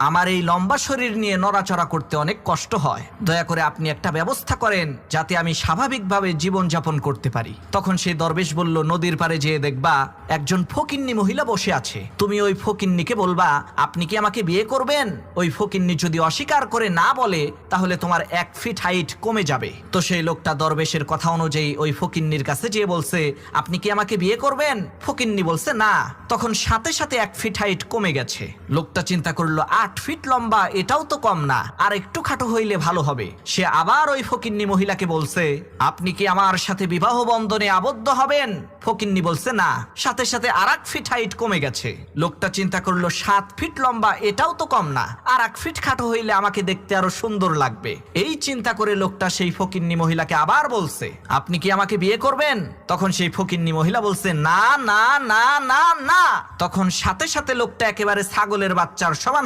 আমার এই লম্বা শরীর নিয়ে নড়াচড়া করতে অনেক কষ্ট হয়, দয়া করে আপনি একটা ব্যবস্থা করেন যাতে আমি স্বাভাবিকভাবে জীবনযাপন করতে পারি। তখন সেই দরবেশ বলল, নদীর পাড়ে যেয়ে দেখবা একজন ফকিন্নি মহিলা বসে আছে, তুমি ওই ফকিন্নিকে বলবা আপনি কি আমাকে বিয়ে করবেন। ওই ফকিন্নি যদি অস্বীকার করে না বলে তাহলে তোমার 1 ফিট হাইট কমে যাবে। তো সেই লোকটা দরবেশের কথা অনুযায়ী ওই ফকিন্নির কাছে যেয়ে বলছে, আপনি কি আমাকে বিয়ে করবেন। ফকিন্নি বলছে না। তখন সাথে সাথে 1 ফিট হাইট কমে গেছে। লোকটা চিন্তা করলো 8 ফিট লম্বা, এটাও তো কম না, আর একটু খাটো হইলে ভালো হবে। সে আবার ওই ফকিন্নি মহিলাকে বলছে, আপনি কি আমার সাথে বিবাহ বন্ধনে আবদ্ধ হবেন। ফকিন্নি বলছে না। সাথে সাথে আর 1 ফিট হাইট কমে গেছে। লোকটা চিন্তা করলো 7 ফিট লম্বা, এটাও তো কম না, আর 1 ফিট খাটো হইলে আমাকে দেখতে আরো সুন্দর লাগবে। এই চিন্তা করে লোকটা সেই ফকিন্নি মহিলাকে আবার বলছে, আপনি কি আমাকে বিয়ে করবেন। তখন সেই ফকিন্নি মহিলা বলছে, না না না না না। তখন সাথে সাথে লোকটা একেবারে ছাগলের বাচ্চার সমান